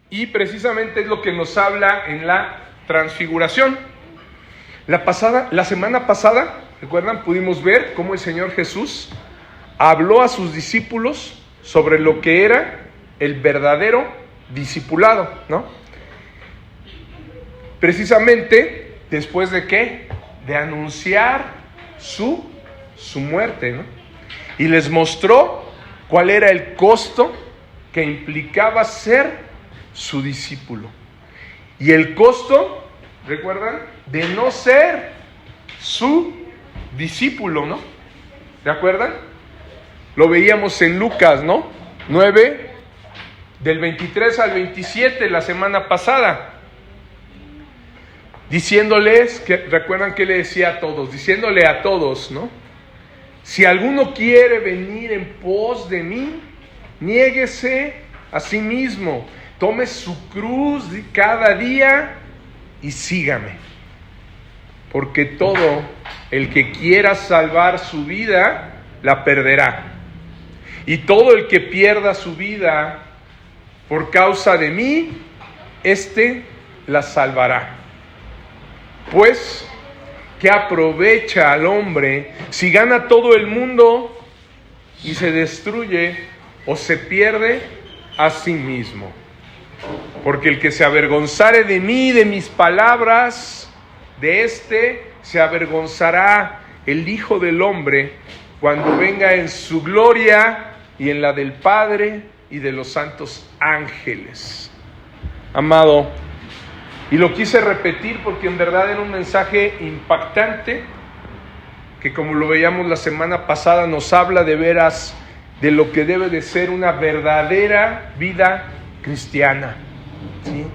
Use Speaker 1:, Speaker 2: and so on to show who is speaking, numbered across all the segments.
Speaker 1: Y precisamente es lo que nos habla en la transfiguración. La semana pasada, ¿recuerdan? Pudimos ver cómo el Señor Jesús habló a sus discípulos sobre lo que era el verdadero discipulado, ¿no? Precisamente, ¿después de qué? De anunciar su muerte, ¿no? Y les mostró cuál era el costo que implicaba ser su discípulo. Y el costo, ¿recuerdan? De no ser su discípulo, ¿no? ¿De acuerdan? Lo veíamos en Lucas, ¿no? 9, del 23 al 27, la semana pasada. Diciéndoles, ¿recuerdan qué le decía a todos? Diciéndole a todos, ¿no? Si alguno quiere venir en pos de mí, niéguese a sí mismo, tome su cruz cada día y sígame. Porque todo el que quiera salvar su vida, la perderá. Y todo el que pierda su vida por causa de mí, la salvará. Pues, ¿qué aprovecha al hombre si gana todo el mundo y se destruye o se pierde a sí mismo? Porque el que se avergonzare de mí y de mis palabras, de se avergonzará el Hijo del Hombre cuando venga en su gloria y en la del Padre y de los santos ángeles. Amado, y lo quise repetir porque en verdad era un mensaje impactante, que como lo veíamos la semana pasada, nos habla de veras de lo que debe de ser una verdadera vida cristiana, ¿sí?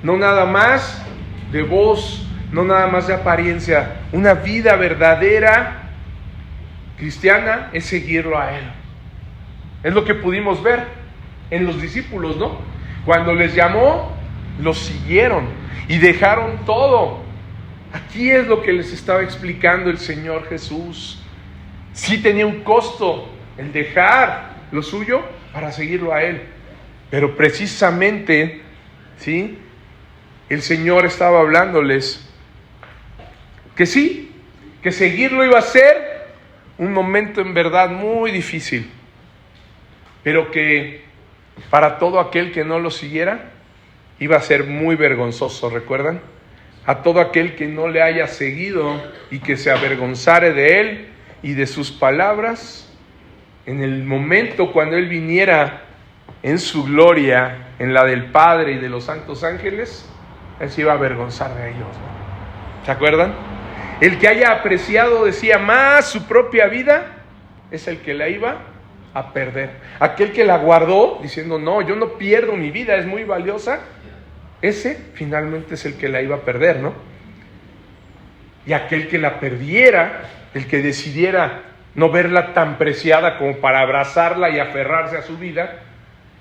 Speaker 1: No nada más de voz, no nada más de apariencia. Una vida verdadera cristiana es seguirlo a Él. Es lo que pudimos ver en los discípulos, ¿no? Cuando les llamó, los siguieron y dejaron todo. Aquí es lo que les estaba explicando el Señor Jesús. Sí tenía un costo el dejar lo suyo para seguirlo a Él. Pero precisamente, ¿sí? El Señor estaba hablándoles que sí, que seguirlo iba a ser un momento en verdad muy difícil. Pero que para todo aquel que no lo siguiera, iba a ser muy vergonzoso, ¿recuerdan? A todo aquel que no le haya seguido y que se avergonzare de Él y de sus palabras, en el momento cuando Él viniera en su gloria, en la del Padre y de los santos ángeles, Él se iba a avergonzar de ellos, ¿no? ¿Se acuerdan? El que haya apreciado, decía, más su propia vida, es el que la iba a perder. Aquel que la guardó, diciendo, no, yo no pierdo mi vida, es muy valiosa, ese finalmente es el que la iba a perder, ¿no? Y aquel que la perdiera, el que decidiera no verla tan preciada como para abrazarla y aferrarse a su vida,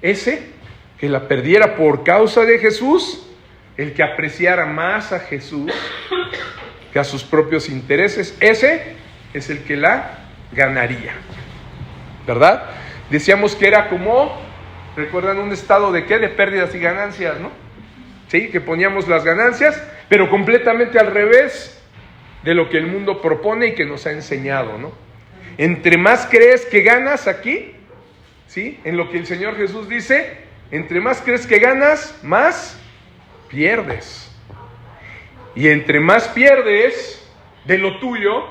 Speaker 1: ese que la perdiera por causa de Jesús, el que apreciara más a Jesús que a sus propios intereses, ese es el que la ganaría, ¿verdad? Decíamos que era como, ¿recuerdan un estado de qué? De pérdidas y ganancias, ¿no? Sí, que poníamos las ganancias, pero completamente al revés de lo que el mundo propone y que nos ha enseñado, ¿no? Entre más crees que ganas aquí, ¿sí? En lo que el Señor Jesús dice, entre más crees que ganas, más pierdes. Y entre más pierdes de lo tuyo,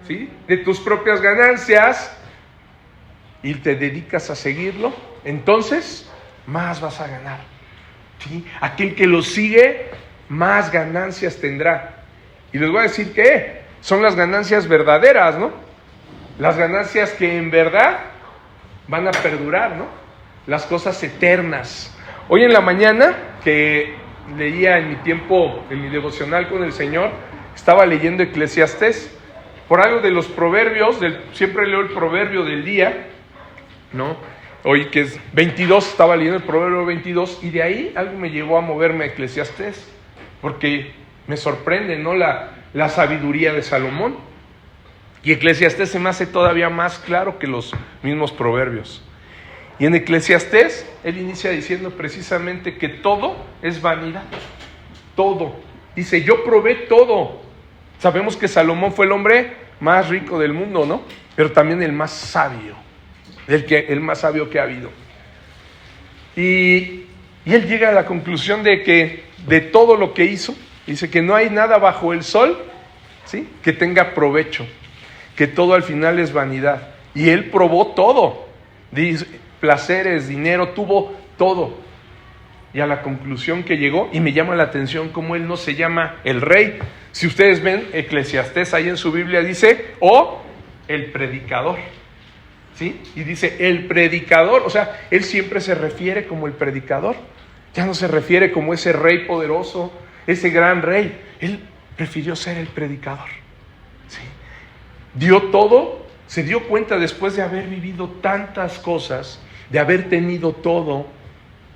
Speaker 1: ¿sí? De tus propias ganancias, y te dedicas a seguirlo, entonces más vas a ganar. ¿Sí? Aquel que lo sigue, más ganancias tendrá. Y les voy a decir que son las ganancias verdaderas, ¿no? Las ganancias que en verdad van a perdurar, ¿no? Las cosas eternas. Hoy en la mañana, que leía en mi tiempo, en mi devocional con el Señor, estaba leyendo Eclesiastés. Por algo de los proverbios, siempre leo el proverbio del día, ¿no? Hoy que es 22, estaba leyendo el proverbio 22, y de ahí algo me llevó a moverme a Eclesiastés, porque me sorprende, ¿no? La sabiduría de Salomón. Y Eclesiastés se me hace todavía más claro que los mismos proverbios. Y en Eclesiastés, él inicia diciendo precisamente que todo es vanidad. Todo. Dice, yo probé todo. Sabemos que Salomón fue el hombre más rico del mundo, ¿no? Pero también el más sabio. El más sabio que ha habido. Y él llega a la conclusión de que de todo lo que hizo, dice que no hay nada bajo el sol, ¿sí?, que tenga provecho. Que todo al final es vanidad. Y él probó todo. Dice, placeres, dinero, tuvo todo. Y a la conclusión que llegó, y me llama la atención cómo él no se llama el rey. Si ustedes ven Eclesiastés ahí en su Biblia, dice, el predicador. ¿Sí? Y dice, el predicador. O sea, él siempre se refiere como el predicador. Ya no se refiere como ese rey poderoso, ese gran rey. Él prefirió ser el predicador. ¿Sí? Dio todo, se dio cuenta después de haber vivido tantas cosas, de haber tenido todo,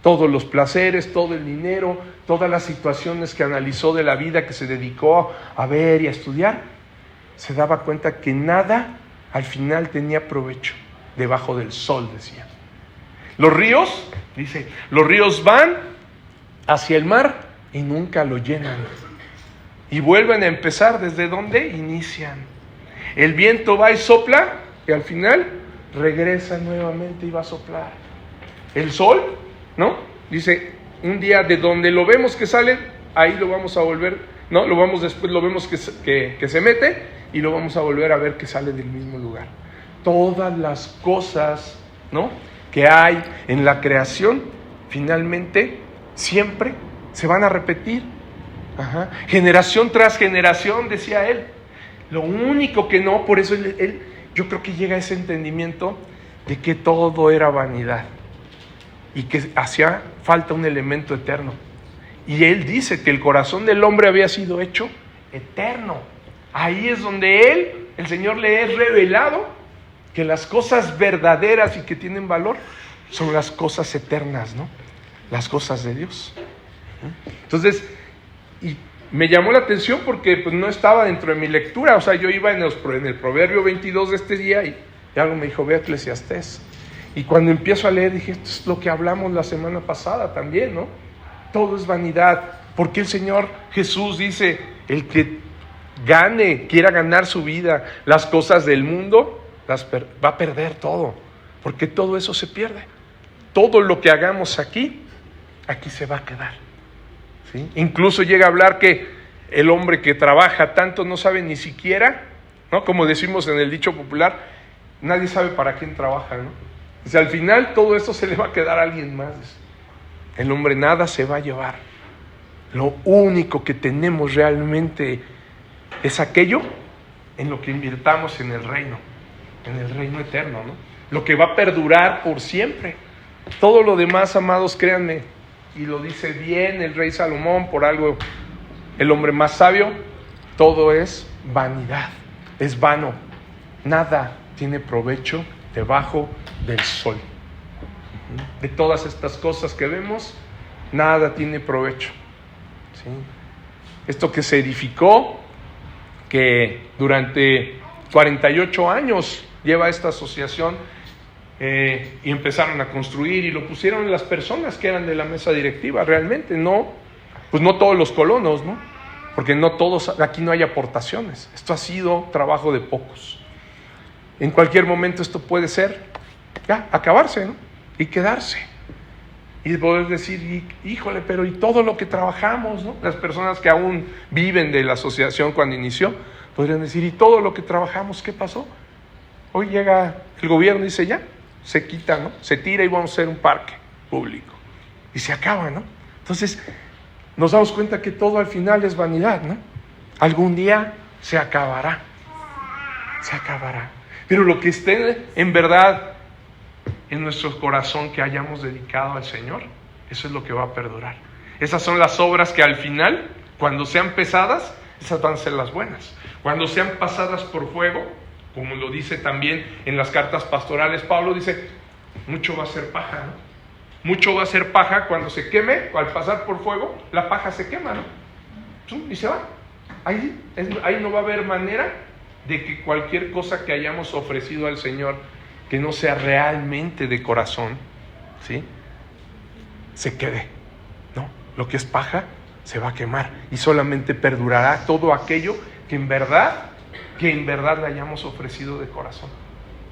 Speaker 1: todos los placeres, todo el dinero, todas las situaciones que analizó de la vida, que se dedicó a ver y a estudiar, se daba cuenta que nada al final tenía provecho debajo del sol, decía. Los ríos, dice, los ríos van hacia el mar y nunca lo llenan. Y vuelven a empezar desde donde inician. El viento va y sopla y al final regresa nuevamente y va a soplar. El sol, ¿no? Dice, un día de donde lo vemos que sale, ahí lo vamos a volver, ¿no? Después lo vemos que se mete y lo vamos a volver a ver que sale del mismo lugar. Todas las cosas, ¿no?, que hay en la creación, finalmente, siempre se van a repetir. Ajá. Generación tras generación, decía él. Lo único que no, por eso él, yo creo que llega a ese entendimiento de que todo era vanidad y que hacía falta un elemento eterno. Y él dice que el corazón del hombre había sido hecho eterno. Ahí es donde el Señor le es revelado que las cosas verdaderas y que tienen valor son las cosas eternas, ¿no? Las cosas de Dios. Entonces, y me llamó la atención porque pues, no estaba dentro de mi lectura. O sea, yo iba en el Proverbio 22 de este día y algo me dijo, ve a Eclesiastés. Y cuando empiezo a leer dije, esto es lo que hablamos la semana pasada también, ¿no? Todo es vanidad. Porque el Señor Jesús dice, el que quiera ganar su vida, las cosas del mundo, va a perder todo, porque todo eso se pierde. Todo lo que hagamos aquí se va a quedar. ¿Sí? Incluso llega a hablar que el hombre que trabaja tanto no sabe ni siquiera, ¿no?, como decimos en el dicho popular, nadie sabe para quién trabaja, ¿no? O sea, al final todo esto se le va a quedar a alguien más. El hombre nada se va a llevar. Lo único que tenemos realmente es aquello en lo que invirtamos en el reino eterno, ¿no? Lo que va a perdurar por siempre. Todo lo demás, amados, créanme, y lo dice bien el rey Salomón, por algo el hombre más sabio, todo es vanidad, es vano. Nada tiene provecho debajo del sol. De todas estas cosas que vemos, nada tiene provecho. ¿Sí? Esto que se edificó, que durante 48 años lleva esta asociación, y empezaron a construir y lo pusieron las personas que eran de la mesa directiva, realmente, no todos los colonos, ¿no? Porque no todos, aquí no hay aportaciones, esto ha sido trabajo de pocos. En cualquier momento esto puede ser, acabarse, ¿no? Y quedarse. Y poder decir, híjole, pero y todo lo que trabajamos, ¿no? Las personas que aún viven de la asociación cuando inició, podrían decir, ¿y todo lo que trabajamos qué pasó? Hoy llega el gobierno y dice, ya, se quita, ¿no? Se tira y vamos a hacer un parque público. Y se acaba, ¿no? Entonces, nos damos cuenta que todo al final es vanidad, ¿no? Algún día se acabará. Se acabará. Pero lo que esté en verdad en nuestro corazón que hayamos dedicado al Señor, eso es lo que va a perdurar. Esas son las obras que al final, cuando sean pesadas, esas van a ser las buenas. Cuando sean pasadas por fuego, como lo dice también en las cartas pastorales, Pablo dice, mucho va a ser paja, ¿no? Mucho va a ser paja cuando se queme, al pasar por fuego, la paja se quema, ¿no? Y se va. Ahí no va a haber manera de que cualquier cosa que hayamos ofrecido al Señor, que no sea realmente de corazón, ¿sí?, se quede, ¿no? Lo que es paja se va a quemar y solamente perdurará todo aquello que en verdad le hayamos ofrecido de corazón.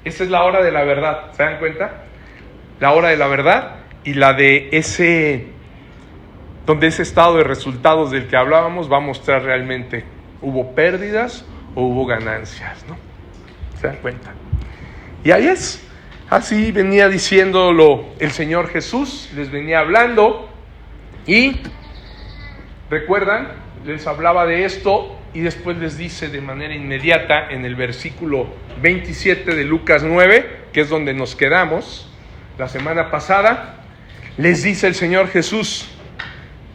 Speaker 1: Esa es la hora de la verdad, ¿se dan cuenta? La hora de la verdad y la de donde ese estado de resultados del que hablábamos va a mostrar realmente hubo pérdidas o hubo ganancias, ¿no? ¿Se dan cuenta? Y ahí es, así venía diciéndolo el Señor Jesús, les venía hablando y recuerdan, les hablaba de esto y después les dice de manera inmediata en el versículo 27 de Lucas 9, que es donde nos quedamos la semana pasada, les dice el Señor Jesús: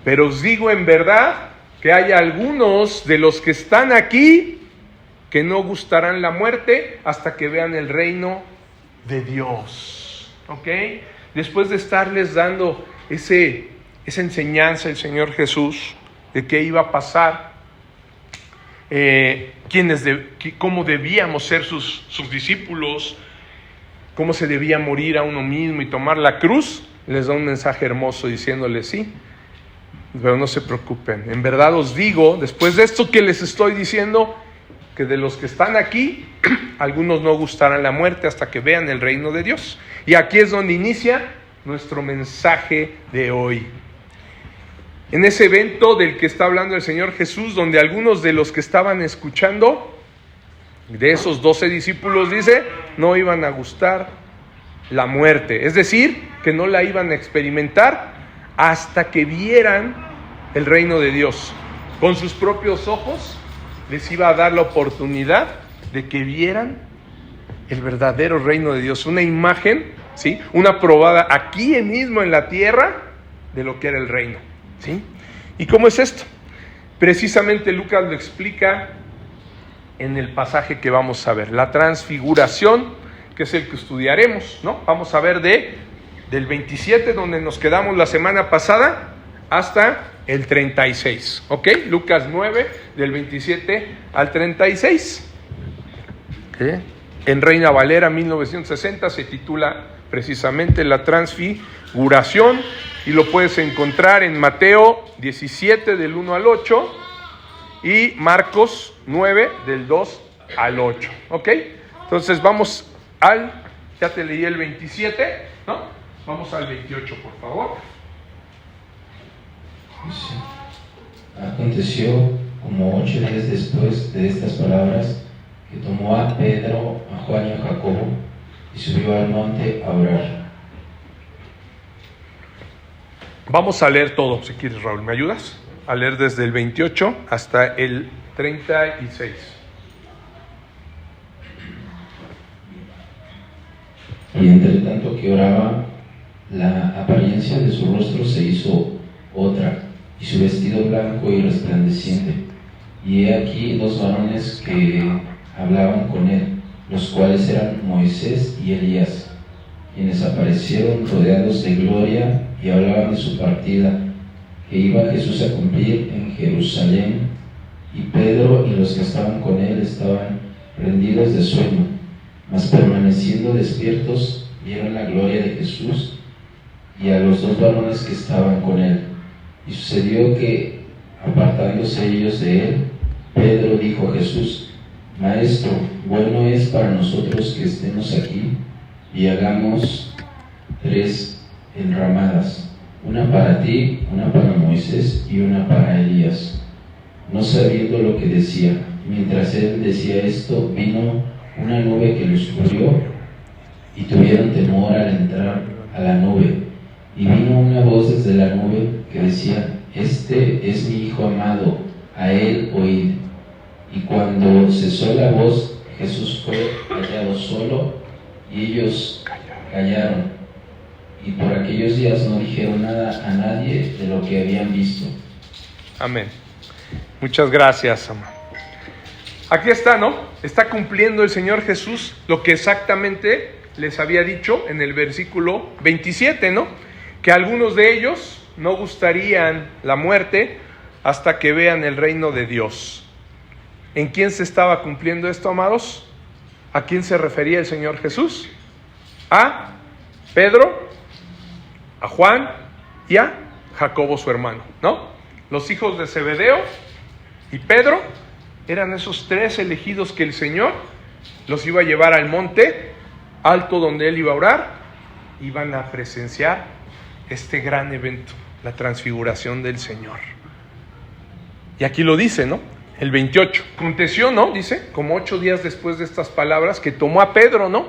Speaker 1: pero os digo en verdad que hay algunos de los que están aquí que no gustarán la muerte hasta que vean el reino de Dios. ¿Ok? Después de estarles dando esa enseñanza el Señor Jesús de qué iba a pasar, cómo debíamos ser sus discípulos, cómo se debía morir a uno mismo y tomar la cruz, les da un mensaje hermoso diciéndoles: sí, pero no se preocupen, en verdad os digo, después de esto que les estoy diciendo, que de los que están aquí, algunos no gustarán la muerte hasta que vean el reino de Dios. Y aquí es donde inicia nuestro mensaje de hoy. En ese evento del que está hablando el Señor Jesús, donde algunos de los que estaban escuchando, de esos 12 discípulos, dice, no iban a gustar la muerte. Es decir, que no la iban a experimentar hasta que vieran el reino de Dios. Con sus propios ojos les iba a dar la oportunidad de que vieran el verdadero reino de Dios. Una imagen, ¿sí?, una probada aquí mismo en la tierra de lo que era el reino, ¿sí? ¿Y cómo es esto? Precisamente Lucas lo explica en el pasaje que vamos a ver, la transfiguración, que es el que estudiaremos, ¿no? Vamos a ver del 27, donde nos quedamos la semana pasada, hasta el 36, ¿ok? Lucas 9, del 27 al 36. ¿Okay? En Reina Valera 1960 se titula precisamente la transfiguración y lo puedes encontrar en Mateo 17, del 1 al 8 y Marcos 9, del 2 al 8, ¿ok? Entonces vamos ya te leí el 27, ¿no? Vamos al 28, por favor.
Speaker 2: Sí. Aconteció como 8 días después de estas palabras que tomó a Pedro, a Juan y a Jacobo y subió al monte a orar.
Speaker 1: Vamos a leer todo, si quieres, Raúl, ¿me ayudas? A leer desde el 28 hasta el 36.
Speaker 2: Y entre tanto que oraba, la apariencia de su rostro se hizo otra, y su vestido blanco y resplandeciente. Y he aquí 2 varones que hablaban con él, los cuales eran Moisés y Elías, quienes aparecieron rodeados de gloria y hablaban de su partida, que iba Jesús a cumplir en Jerusalén. Y Pedro y los que estaban con él estaban rendidos de sueño, mas permaneciendo despiertos vieron la gloria de Jesús y a los 2 varones que estaban con él. Y sucedió que, apartándose ellos de él, Pedro dijo a Jesús: Maestro, bueno es para nosotros que estemos aquí y hagamos 3 enramadas, una para ti, una para Moisés y una para Elías. No sabiendo lo que decía, mientras él decía esto, vino una nube que los cubrió y tuvieron temor al entrar a la nube. Y vino una voz desde la nube que decía: Este es mi Hijo amado, a él oíd. Y cuando cesó la voz, Jesús fue hallado solo y ellos callaron. Y por aquellos días no dijeron nada a nadie de lo que habían visto.
Speaker 1: Amén. Muchas gracias, amén. Aquí está, ¿no? Está cumpliendo el Señor Jesús lo que exactamente les había dicho en el versículo 27, ¿no? Que algunos de ellos no gustarían la muerte hasta que vean el reino de Dios. ¿En quién se estaba cumpliendo esto, amados? ¿A quién se refería el Señor Jesús? A Pedro, a Juan y a Jacobo su hermano, ¿no? Los hijos de Zebedeo y Pedro eran esos 3 elegidos que el Señor los iba a llevar al monte alto donde Él iba a orar. Iban a presenciar este gran evento, la transfiguración del Señor. Y aquí lo dice, ¿no? El 28. Aconteció, ¿no? Dice, como 8 días después de estas palabras, que tomó a Pedro, ¿no?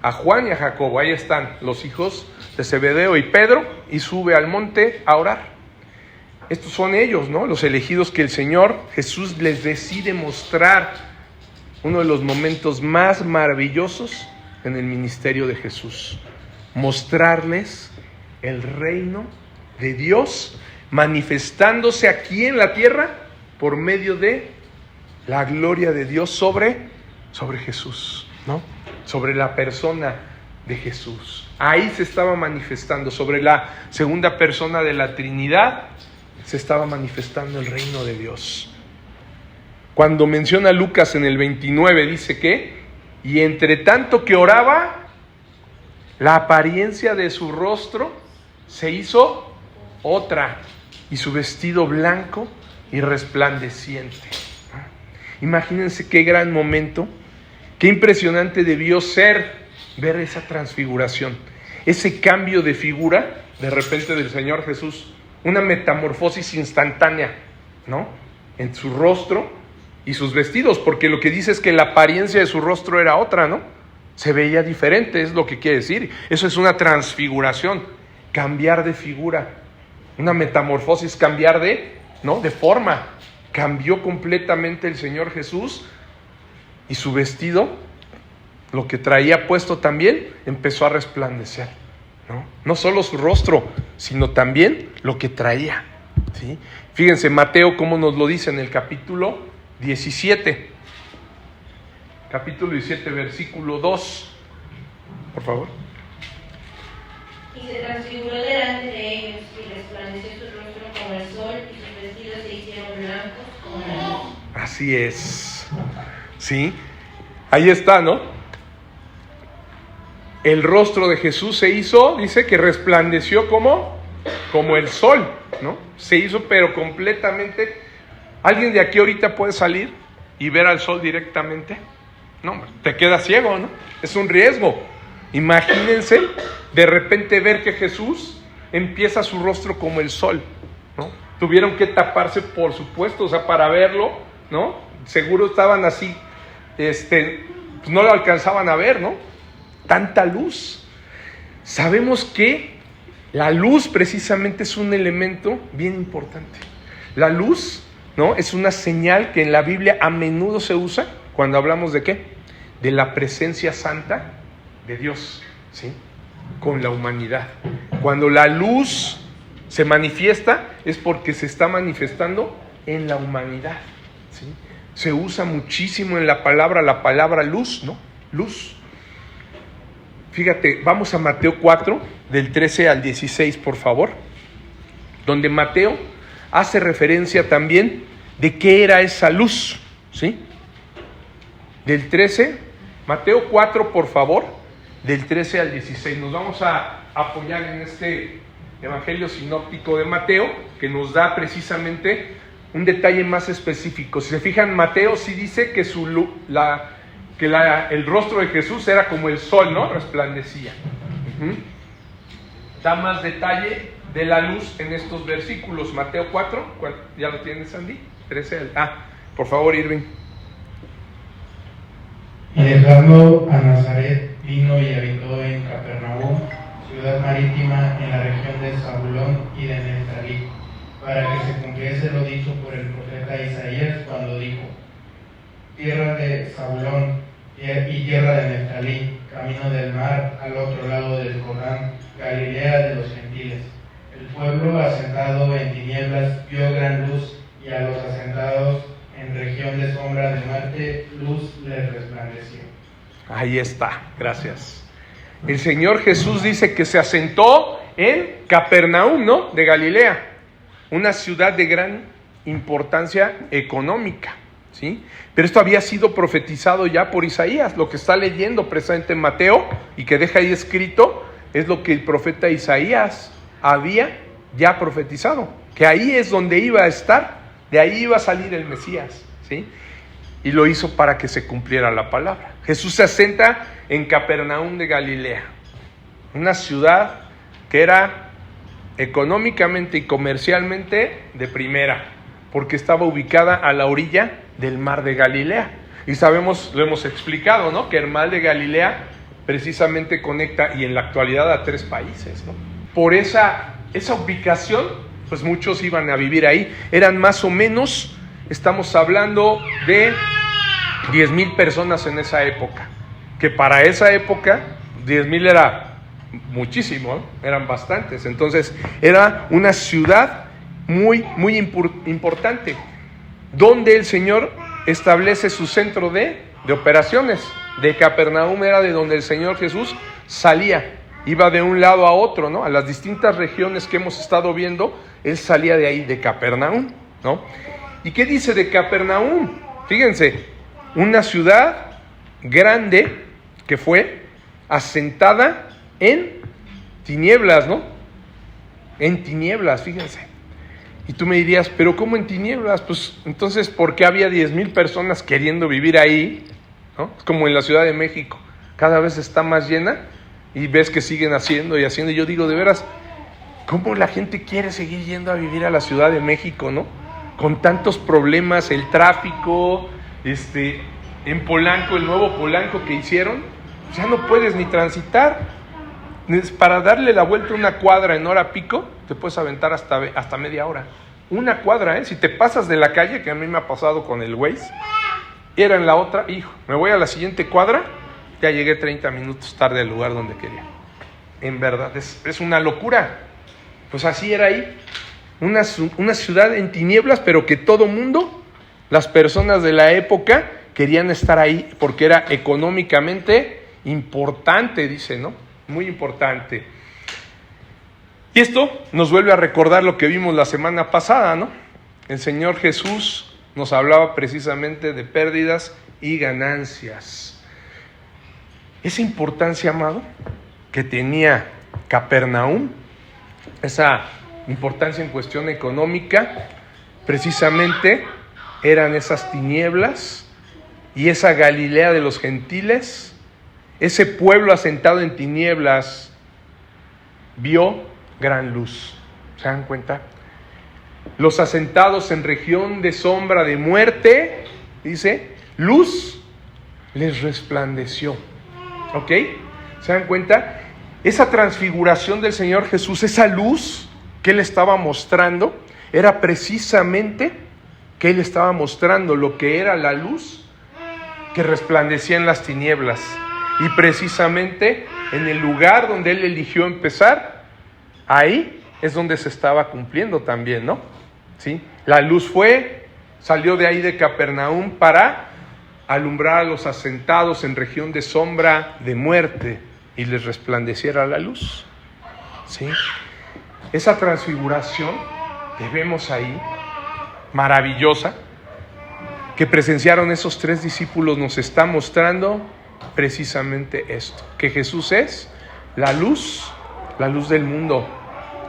Speaker 1: A Juan y a Jacobo. Ahí están los hijos de Zebedeo y Pedro, y sube al monte a orar. Estos son ellos, ¿no? Los elegidos que el Señor Jesús les decide mostrar. Uno de los momentos más maravillosos en el ministerio de Jesús. Mostrarles el reino de Dios manifestándose aquí en la tierra por medio de la gloria de Dios sobre Jesús, ¿no? Sobre la persona de Jesús. Ahí se estaba manifestando, sobre la segunda persona de la Trinidad, se estaba manifestando el reino de Dios. Cuando menciona Lucas en el 29, dice que, y entre tanto que oraba, la apariencia de su rostro se hizo otra, y su vestido blanco y resplandeciente. Imagínense qué gran momento, qué impresionante debió ser ver esa transfiguración, ese cambio de figura de repente del Señor Jesús, una metamorfosis instantánea, ¿no? En su rostro y sus vestidos, porque lo que dice es que la apariencia de su rostro era otra, ¿no? Se veía diferente, es lo que quiere decir. Eso es una transfiguración, cambiar de figura, una metamorfosis, cambiar de forma. Cambió completamente el Señor Jesús y su vestido, lo que traía puesto también, empezó a resplandecer, ¿no? No solo su rostro, sino también lo que traía, ¿sí? Fíjense, Mateo cómo nos lo dice en el capítulo 17. Capítulo 17, versículo 2. Por favor.
Speaker 3: Y se transfiguró delante de ellos, y resplandeció su rostro como el sol, y sus vestidos se hicieron blancos como la luz.
Speaker 1: Así es. Sí, ahí está, ¿no? El rostro de Jesús se hizo, dice que resplandeció como el sol, ¿no? Se hizo pero completamente. ¿Alguien de aquí ahorita puede salir y ver al sol directamente? No, te quedas ciego, ¿no? Es un riesgo. Imagínense de repente ver que Jesús empieza su rostro como el sol, ¿no? Tuvieron que taparse, por supuesto, o sea, para verlo, ¿no? Seguro estaban así, pues no lo alcanzaban a ver, ¿no? Tanta luz. Sabemos que la luz precisamente es un elemento bien importante. La luz, ¿no? Es una señal que en la Biblia a menudo se usa cuando hablamos de ¿qué? De la presencia santa de Dios, ¿sí? Con la humanidad. Cuando la luz se manifiesta es porque se está manifestando en la humanidad, ¿sí? Se usa muchísimo en la palabra luz, ¿no? Luz. Fíjate, vamos a Mateo 4, del 13 al 16, por favor, donde Mateo hace referencia también de qué era esa luz, ¿sí? Del 13, Mateo 4, por favor, del 13 al 16. Nos vamos a apoyar en este Evangelio sinóptico de Mateo, que nos da precisamente un detalle más específico. Si se fijan, Mateo sí dice que el rostro de Jesús era como el sol, ¿no? Resplandecía. Da más detalle de la luz en estos versículos. Mateo 4, ¿ya lo tienes, Andy? 13. Por favor, Irving.
Speaker 4: Y dejando a Nazaret, vino y habitó en Capernaum, ciudad marítima en la región de Zabulón y de Neftalí, para que se cumpliese lo dicho por el profeta Isaías cuando dijo: tierra de Zabulón y tierra de Neftalí, camino del mar al otro lado del Jordán, Galilea de los gentiles. El pueblo asentado en tinieblas vio gran luz, y a los asentados en región de sombra de muerte, luz les resplandeció.
Speaker 1: Ahí está, gracias. El Señor Jesús dice que se asentó en Capernaum, ¿no? De Galilea, una ciudad de gran importancia económica, ¿sí? Pero esto había sido profetizado ya por Isaías, lo que está leyendo precisamente en Mateo y que deja ahí escrito, es lo que el profeta Isaías había ya profetizado, que ahí es donde iba a estar, de ahí iba a salir el Mesías, ¿sí? Y lo hizo para que se cumpliera la palabra. Jesús se asenta en Capernaum de Galilea, una ciudad que era económicamente y comercialmente de primera, porque estaba ubicada a la orilla del mar de Galilea. Y sabemos, lo hemos explicado, ¿no?, que el mar de Galilea precisamente conecta, y en la actualidad, a 3 países, ¿no? Por esa ubicación, pues muchos iban a vivir ahí. Eran más o menos, estamos hablando de 10,000 personas en esa época, que para esa época 10,000 era muchísimo, ¿no? Eran bastantes. Entonces era una ciudad muy importante, donde el Señor establece su centro de operaciones. De Capernaum era de donde el Señor Jesús salía, iba de un lado a otro, ¿no? A las distintas regiones que hemos estado viendo, Él salía de ahí, de Capernaum, ¿no? ¿Y qué dice de Capernaum? Fíjense, una ciudad grande que fue asentada en tinieblas, ¿no? En tinieblas, fíjense. Y tú me dirías, ¿pero cómo en tinieblas? Pues entonces, ¿por qué había 10,000 personas queriendo vivir ahí? ¿No? Es como en la Ciudad de México, cada vez está más llena y ves que siguen haciendo y haciendo. Y yo digo, de veras, ¿cómo la gente quiere seguir yendo a vivir a la Ciudad de México, ¿no? Con tantos problemas, el tráfico, en Polanco, el nuevo Polanco que hicieron, ya no puedes ni transitar. Para darle la vuelta una cuadra en hora pico, te puedes aventar hasta media hora. Una cuadra, ¿eh? Si te pasas de la calle, que a mí me ha pasado con el Waze, era en la otra, me voy a la siguiente cuadra, ya llegué 30 minutos tarde al lugar donde quería. En verdad, es una locura. Pues así era ahí, una ciudad en tinieblas, pero que todo mundo, las personas de la época, querían estar ahí, porque era económicamente importante, dice, ¿no? Muy importante. Y esto nos vuelve a recordar lo que vimos la semana pasada, ¿no? El Señor Jesús nos hablaba precisamente de pérdidas y ganancias. Esa importancia, amado, que tenía Capernaum, esa importancia en cuestión económica, precisamente eran esas tinieblas y esa Galilea de los gentiles. Ese pueblo asentado en tinieblas vio gran luz. ¿Se dan cuenta? Los asentados en región de sombra de muerte, dice, luz les resplandeció. ¿Ok? ¿Se dan cuenta? Esa transfiguración del Señor Jesús, esa luz que Él estaba mostrando, era precisamente que Él estaba mostrando lo que era la luz que resplandecía en las tinieblas. Y precisamente en el lugar donde Él eligió empezar, ahí es donde se estaba cumpliendo también, ¿no? ¿Sí? La luz salió de ahí de Capernaum para alumbrar a los asentados en región de sombra de muerte y les resplandeciera la luz. ¿Sí? Esa transfiguración que vemos ahí, maravillosa, que presenciaron esos 3 discípulos, nos está mostrando precisamente esto, que Jesús es la luz del mundo,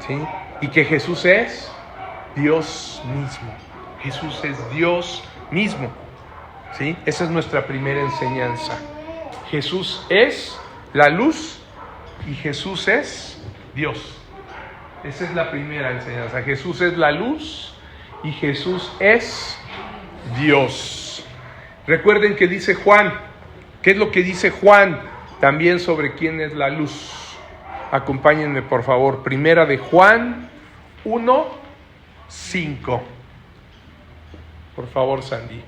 Speaker 1: ¿sí? Y que Jesús es Dios mismo. Jesús es Dios mismo, ¿sí? Esa es nuestra primera enseñanza. Jesús es la luz y Jesús es Dios. Esa es la primera enseñanza. Jesús es la luz y Jesús es Dios. Recuerden que dice Juan. ¿Qué es lo que dice Juan también sobre quién es la luz? Acompáñenme, por favor. Primera de Juan 1:5. Por favor, Sandy.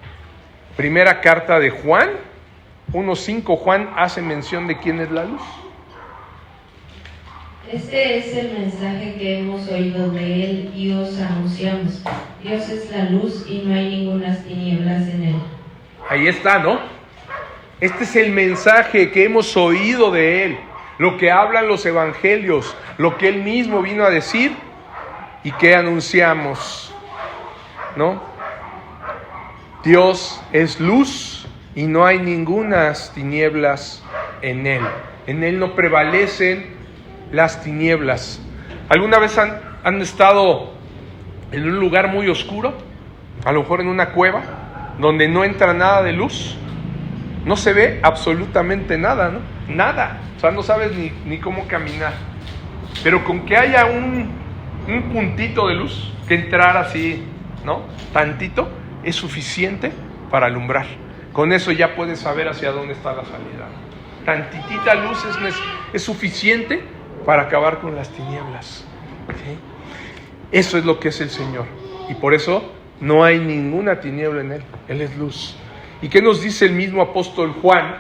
Speaker 1: Primera carta de Juan 1:5. Juan hace mención de quién es la luz.
Speaker 3: Este es el mensaje que hemos oído de Él y os anunciamos. Dios es la luz y no hay ninguna tinieblas en Él.
Speaker 1: Ahí está, ¿no? Este es el mensaje que hemos oído de Él, lo que hablan los evangelios, lo que Él mismo vino a decir y que anunciamos, ¿no? Dios es luz y no hay ningunas tinieblas en Él. En Él no prevalecen las tinieblas. ¿Alguna vez han estado en un lugar muy oscuro? A lo mejor en una cueva, donde no entra nada de luz. No se ve absolutamente nada, ¿no? Nada. O sea, no sabes ni cómo caminar. Pero con que haya un puntito de luz, que entrar así, ¿no? Tantito, es suficiente para alumbrar. Con eso ya puedes saber hacia dónde está la salida. Tantitita luz es suficiente para acabar con las tinieblas. ¿Sí? Eso es lo que es el Señor. Y por eso no hay ninguna tiniebla en Él. Él es luz. ¿Y qué nos dice el mismo apóstol Juan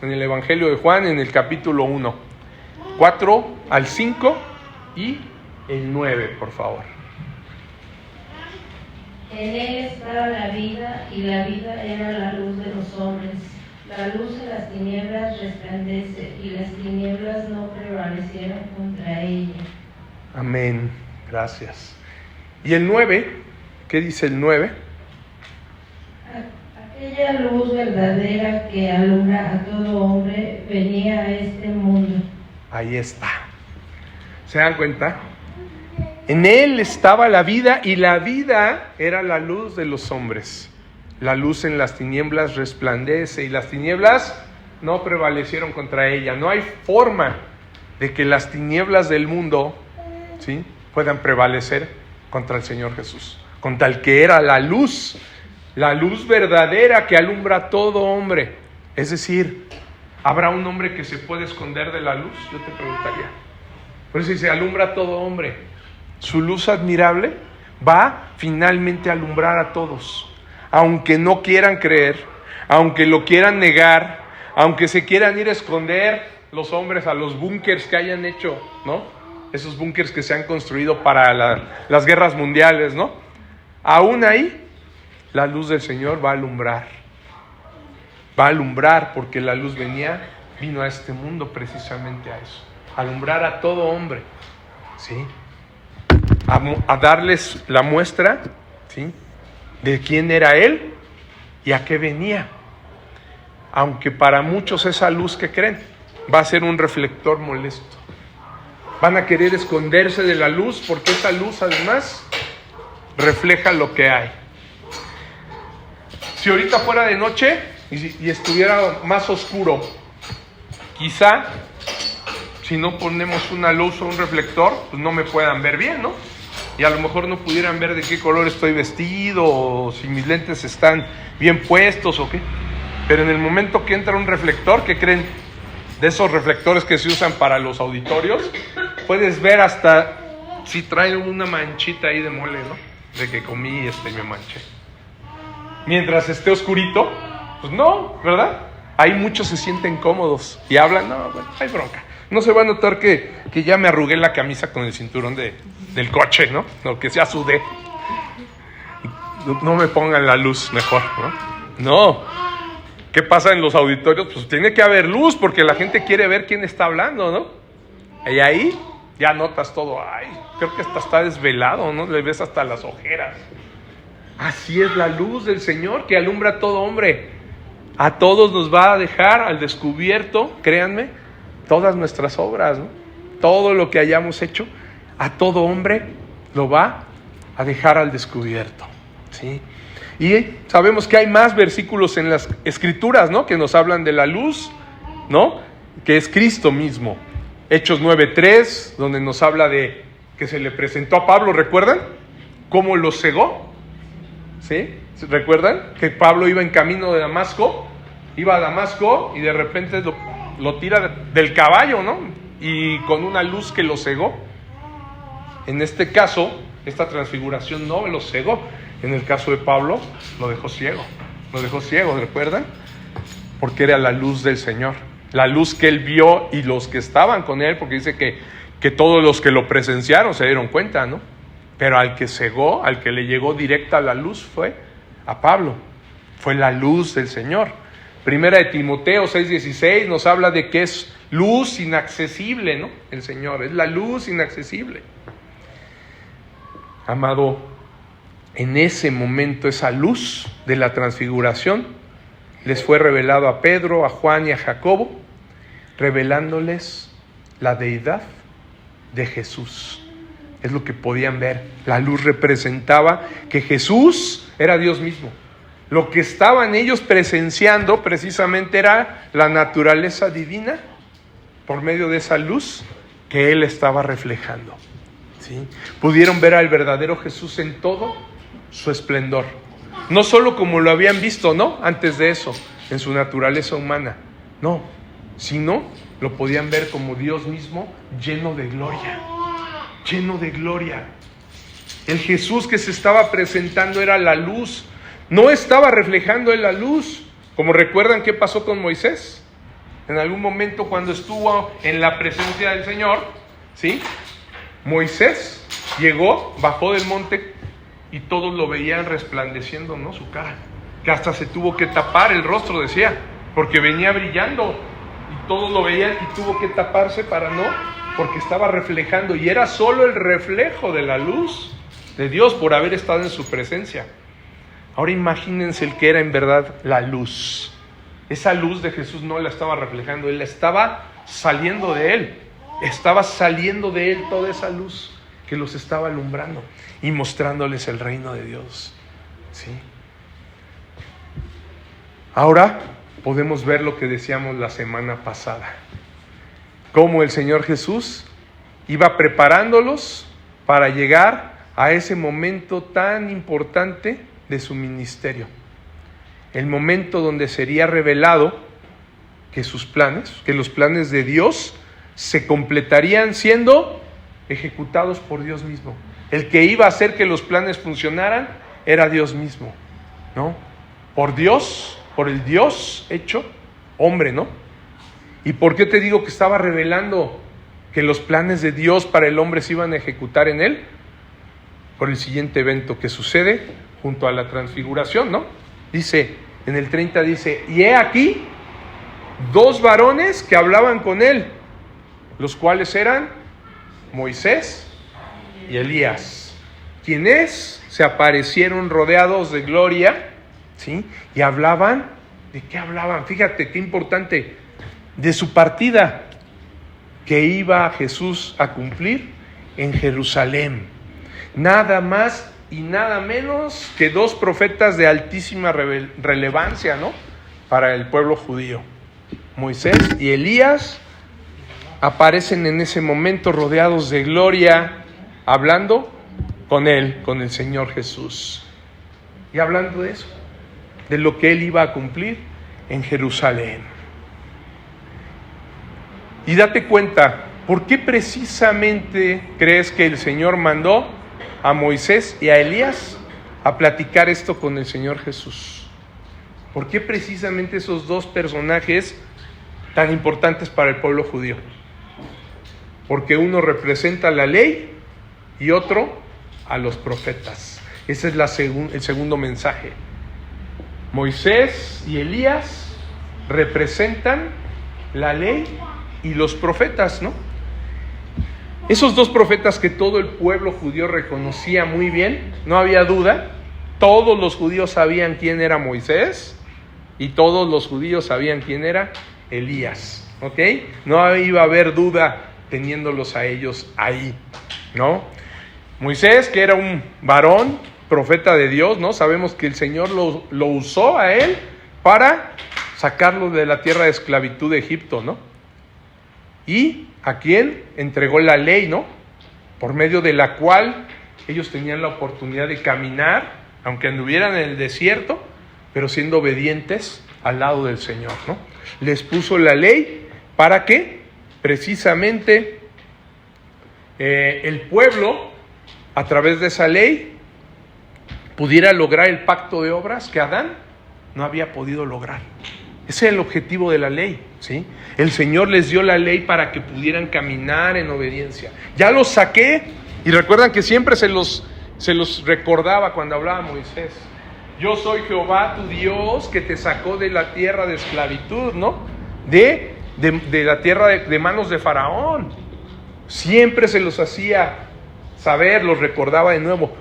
Speaker 1: en el Evangelio de Juan, en el capítulo 1? 4 al 5 y el 9, por favor.
Speaker 3: En él estaba la vida, y la vida era la luz de los hombres. La luz de las tinieblas resplandece, y las tinieblas no prevalecieron contra ella.
Speaker 1: Amén. Gracias. ¿Y el 9? ¿Qué dice el 9?
Speaker 3: Aquella luz verdadera que alumbra a todo hombre venía a este mundo.
Speaker 1: Ahí está. ¿Se dan cuenta? En él estaba la vida, y la vida era la luz de los hombres. La luz en las tinieblas resplandece, y las tinieblas no prevalecieron contra ella. No hay forma de que las tinieblas del mundo, ¿sí?, puedan prevalecer contra el Señor Jesús, contra el que era la luz verdadera que alumbra a todo hombre. Es decir, ¿habrá un hombre que se puede esconder de la luz? Yo te preguntaría. Por eso dice, alumbra a todo hombre. Su luz admirable va finalmente a alumbrar a todos. Aunque no quieran creer, aunque lo quieran negar, aunque se quieran ir a esconder los hombres a los búnkers que hayan hecho, ¿no? Esos búnkers que se han construido para las guerras mundiales, ¿no? Aún ahí, la luz del Señor va a alumbrar. Va a alumbrar porque la luz vino a este mundo precisamente a eso. A alumbrar a todo hombre, ¿sí? A darles la muestra, ¿sí?, de quién era Él y a qué venía. Aunque para muchos esa luz que creen va a ser un reflector molesto. Van a querer esconderse de la luz porque esa luz además refleja lo que hay. Si ahorita fuera de noche y estuviera más oscuro, quizá si no ponemos una luz o un reflector, pues no me puedan ver bien, ¿no? Y a lo mejor no pudieran ver de qué color estoy vestido, o si mis lentes están bien puestos o qué. Pero en el momento que entra un reflector, ¿qué creen? De esos reflectores que se usan para los auditorios, puedes ver hasta si trae una manchita ahí de mole, ¿no? De que comí y me manché. Mientras esté oscurito, pues no, ¿verdad? Ahí muchos se sienten cómodos y hablan, no, bueno, hay bronca. No se va a notar que ya me arrugué la camisa con el cinturón del coche, ¿no? O que ya sudé. No me pongan la luz mejor, ¿no? No. ¿Qué pasa en los auditorios? Pues tiene que haber luz porque la gente quiere ver quién está hablando, ¿no? Y ahí ya notas todo. Ay, creo que hasta está desvelado, ¿no? Le ves hasta las ojeras. Así es la luz del Señor que alumbra a todo hombre. A todos nos va a dejar al descubierto, créanme, todas nuestras obras, ¿no? Todo lo que hayamos hecho, a todo hombre lo va a dejar al descubierto, ¿sí? Y sabemos que hay más versículos en las Escrituras, ¿no?, que nos hablan de la luz, ¿no?, que es Cristo mismo. Hechos 9:3, donde nos habla de que se le presentó a Pablo, ¿recuerdan? ¿Cómo lo cegó? ¿Sí? ¿Recuerdan? Que Pablo iba en camino de Damasco, iba a Damasco y de repente lo tira del caballo, ¿no? Y con una luz que lo cegó. En este caso, esta transfiguración no lo cegó. En el caso de Pablo, lo dejó ciego. Lo dejó ciego, ¿recuerdan? Porque era la luz del Señor. La luz que él vio y los que estaban con él, porque dice que todos los que lo presenciaron se dieron cuenta, ¿no? Pero al que cegó, al que le llegó directa la luz fue a Pablo. Fue la luz del Señor. Primera de Timoteo 6:16 nos habla de que es luz inaccesible, ¿no? El Señor es la luz inaccesible. Amado, en ese momento esa luz de la transfiguración les fue revelado a Pedro, a Juan y a Jacobo, revelándoles la deidad de Jesús. Es lo que podían ver. La luz representaba que Jesús era Dios mismo. Lo que estaban ellos presenciando precisamente era la naturaleza divina por medio de esa luz que Él estaba reflejando. ¿Sí? Pudieron ver al verdadero Jesús en todo su esplendor. No solo como lo habían visto, ¿no? Antes de eso, en su naturaleza humana. No, sino lo podían ver como Dios mismo, lleno de gloria. Lleno de gloria. El Jesús que se estaba presentando era la luz. No estaba reflejando en la luz. Como recuerdan qué pasó con Moisés. En algún momento cuando estuvo en la presencia del Señor, ¿sí? Moisés llegó, bajó del monte y todos lo veían resplandeciendo, ¿no? Su cara. Que hasta se tuvo que tapar el rostro, decía, porque venía brillando y todos lo veían y tuvo que taparse para no, porque estaba reflejando y era solo el reflejo de la luz de Dios por haber estado en su presencia. Ahora imagínense el que era en verdad la luz. Esa luz de Jesús no la estaba reflejando, Él estaba saliendo de Él. Estaba saliendo de Él toda esa luz que los estaba alumbrando y mostrándoles el reino de Dios. ¿Sí? Ahora podemos ver lo que decíamos la semana pasada. Cómo el Señor Jesús iba preparándolos para llegar a ese momento tan importante de su ministerio. El momento donde sería revelado que sus planes, que los planes de Dios se completarían siendo ejecutados por Dios mismo. El que iba a hacer que los planes funcionaran era Dios mismo, ¿no? Por Dios, por el Dios hecho hombre, ¿no? ¿Y por qué te digo que estaba revelando que los planes de Dios para el hombre se iban a ejecutar en él? Por el siguiente evento que sucede junto a la transfiguración, ¿no? Dice, en el 30 dice, y he aquí 2 varones que hablaban con él, los cuales eran Moisés y Elías, quienes se aparecieron rodeados de gloria, ¿sí? Y hablaban, ¿de qué hablaban? Fíjate qué importante, de su partida que iba Jesús a cumplir en Jerusalén. Nada más y nada menos que 2 profetas de altísima relevancia, ¿no? Para el pueblo judío. Moisés y Elías aparecen en ese momento rodeados de gloria, hablando con él, con el Señor Jesús. Y hablando de eso, de lo que él iba a cumplir en Jerusalén. Y date cuenta, ¿por qué precisamente crees que el Señor mandó a Moisés y a Elías a platicar esto con el Señor Jesús? ¿Por qué precisamente esos 2 personajes tan importantes para el pueblo judío? Porque uno representa la ley y otro a los profetas. Ese es el segundo mensaje. Moisés y Elías representan la ley y los profetas, ¿no? Esos 2 profetas que todo el pueblo judío reconocía muy bien, no había duda. Todos los judíos sabían quién era Moisés y todos los judíos sabían quién era Elías, ¿ok? No iba a haber duda teniéndolos a ellos ahí, ¿no? Moisés, que era un varón, profeta de Dios, ¿no? Sabemos que el Señor lo usó a él para sacarlo de la tierra de esclavitud de Egipto, ¿no? Y a quien entregó la ley, ¿no? Por medio de la cual ellos tenían la oportunidad de caminar, aunque anduvieran en el desierto, pero siendo obedientes al lado del Señor, ¿no? Les puso la ley para que precisamente el pueblo, a través de esa ley, pudiera lograr el pacto de obras que Adán no había podido lograr. Ese es el objetivo de la ley, ¿sí? El Señor les dio la ley para que pudieran caminar en obediencia. Ya los saqué, y recuerdan que siempre se los recordaba cuando hablaba Moisés. Yo soy Jehová tu Dios que te sacó de la tierra de esclavitud, ¿no? De la tierra de manos de Faraón. Siempre se los hacía saber, los recordaba de nuevo.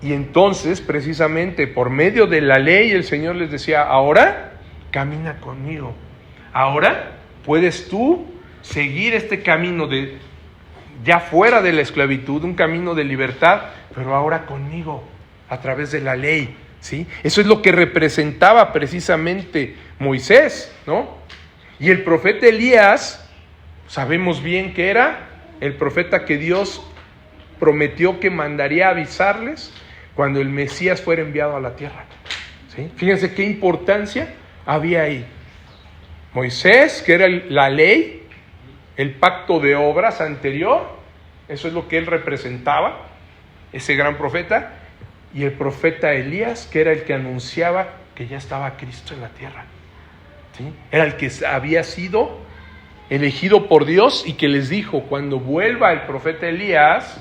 Speaker 1: Y entonces, precisamente, por medio de la ley, el Señor les decía, ahora camina conmigo. Ahora puedes tú seguir este camino de ya fuera de la esclavitud, un camino de libertad, pero ahora conmigo, a través de la ley, ¿sí? Eso es lo que representaba precisamente Moisés, ¿no? Y el profeta Elías, sabemos bien que era el profeta que Dios prometió que mandaría a avisarles cuando el Mesías fuera enviado a la tierra, ¿sí? Fíjense qué importancia había ahí. Moisés, que era la ley, el pacto de obras anterior, eso es lo que él representaba, ese gran profeta, y el profeta Elías, que era el que anunciaba que ya estaba Cristo en la tierra, ¿sí? Era el que había sido elegido por Dios y que les dijo, cuando vuelva el profeta Elías,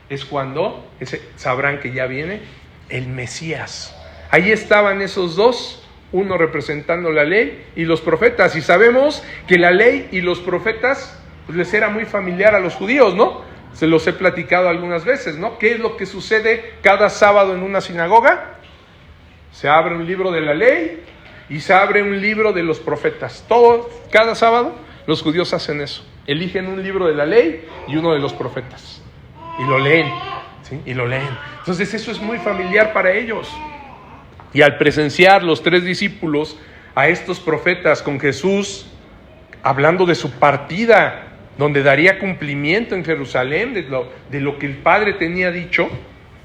Speaker 1: es cuando sabrán que ya viene el Mesías. Ahí estaban esos dos, uno representando la ley y los profetas, y sabemos que la ley y los profetas pues les era muy familiar a los judíos, ¿no? Se los he platicado algunas veces, ¿no? ¿Qué es lo que sucede cada sábado en una sinagoga? Se abre un libro de la ley y se abre un libro de los profetas. Cada sábado los judíos hacen eso. Eligen un libro de la ley y uno de los profetas. Y lo leen, ¿sí? Y lo leen. Entonces eso es muy familiar para ellos. Y al presenciar los 3 discípulos a estos profetas con Jesús, hablando de su partida, donde daría cumplimiento en Jerusalén de lo que el Padre tenía dicho,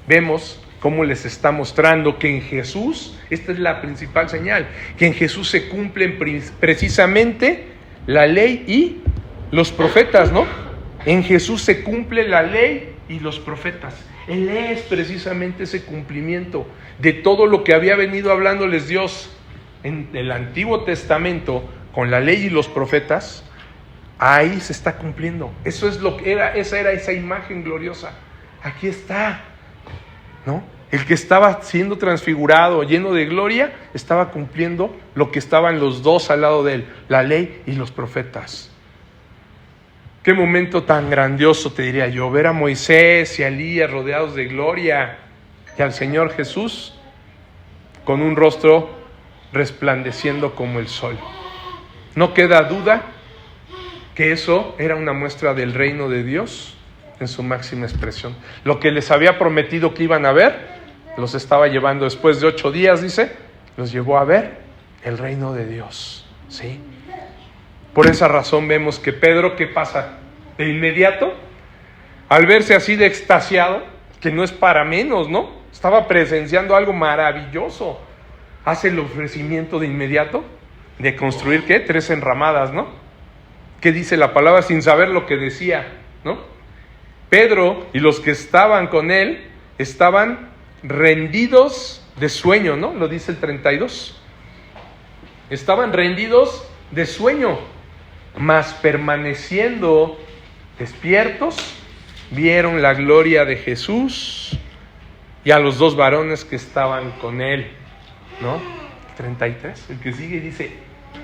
Speaker 1: vemos cómo les está mostrando que en Jesús, esta es la principal señal, que en Jesús se cumplen precisamente la ley y los profetas, ¿no? En Jesús se cumple la ley y los profetas. Él es precisamente ese cumplimiento de todo lo que había venido hablándoles Dios en el Antiguo Testamento con la ley y los profetas. Ahí se está cumpliendo. Eso es lo que era, esa imagen gloriosa. Aquí está, ¿no? El que estaba siendo transfigurado, lleno de gloria, estaba cumpliendo lo que estaban los dos al lado de él, la ley y los profetas. Qué momento tan grandioso, te diría yo, ver a Moisés y a Elías rodeados de gloria y al Señor Jesús con un rostro resplandeciendo como el sol. No queda duda que eso era una muestra del reino de Dios en su máxima expresión. Lo que les había prometido que iban a ver, los estaba llevando después de 8 días, dice, los llevó a ver el reino de Dios, ¿sí? Por esa razón vemos que Pedro, ¿qué pasa? De inmediato, al verse así de extasiado, que no es para menos, ¿no? Estaba presenciando algo maravilloso. Hace el ofrecimiento de inmediato de construir, ¿qué? 3 enramadas, ¿no? ¿Qué dice la palabra sin saber lo que decía, ¿no? Pedro y los que estaban con él estaban rendidos de sueño, ¿no? Lo dice el 32. Estaban rendidos de sueño, mas permaneciendo despiertos, vieron la gloria de Jesús y a los 2 varones que estaban con él, ¿no? 33, el que sigue dice,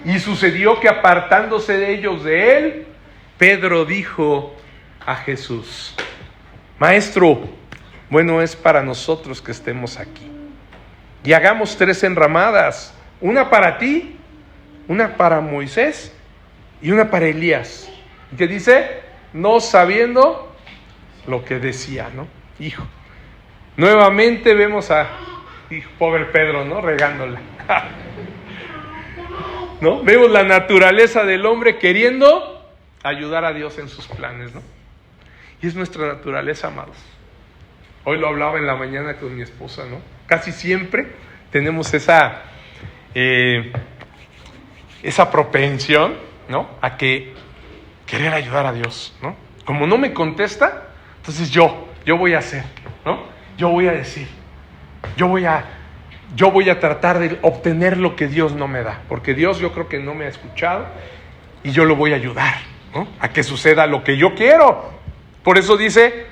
Speaker 1: y sucedió que apartándose de ellos de él, Pedro dijo a Jesús, Maestro, bueno es para nosotros que estemos aquí, y hagamos 3 enramadas, una para ti, una para Moisés y una para Elías. ¿Qué dice? No sabiendo lo que decía, ¿no? Hijo. Nuevamente vemos a pobre Pedro, ¿no? Regándola. ¿No? Vemos la naturaleza del hombre queriendo ayudar a Dios en sus planes, ¿no? Y es nuestra naturaleza, amados. Hoy lo hablaba en la mañana con mi esposa, ¿no? Casi siempre tenemos esa propensión, ¿no? A querer ayudar a Dios, ¿no? Como no me contesta, entonces yo voy a hacer, ¿no? Yo voy a decir, yo voy a tratar de obtener lo que Dios no me da, porque Dios yo creo que no me ha escuchado y yo lo voy a ayudar, ¿no? A que suceda lo que yo quiero. Por eso dice,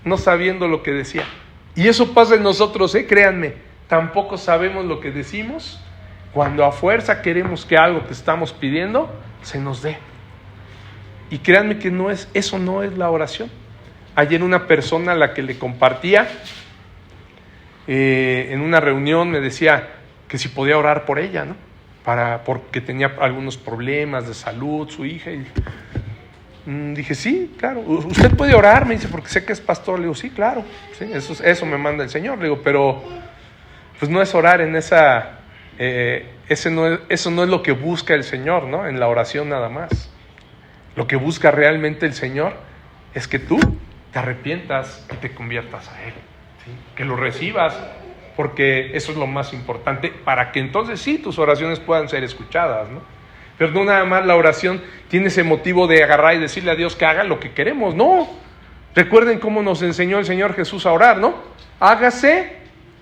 Speaker 1: no sabiendo lo que decía. Y eso pasa en nosotros, créanme, tampoco sabemos lo que decimos cuando a fuerza queremos que algo que estamos pidiendo se nos dé. Y créanme que eso no es la oración. Ayer una persona a la que le compartía en una reunión me decía que si podía orar por ella, ¿no? Porque tenía algunos problemas de salud, su hija. Y Dije, sí, claro. ¿Usted puede orar? Me dice, porque sé que es pastor. Le digo, sí, claro. Sí, eso me manda el Señor. Le digo, pero pues no es orar en esa... eso no es lo que busca el Señor, ¿no? En la oración nada más. Lo que busca realmente el Señor es que tú te arrepientas y te conviertas a Él, ¿sí? Que lo recibas, porque eso es lo más importante, para que entonces sí tus oraciones puedan ser escuchadas, ¿no? Pero no nada más la oración tiene ese motivo de agarrar y decirle a Dios que haga lo que queremos, no. Recuerden cómo nos enseñó el Señor Jesús a orar, ¿no? Hágase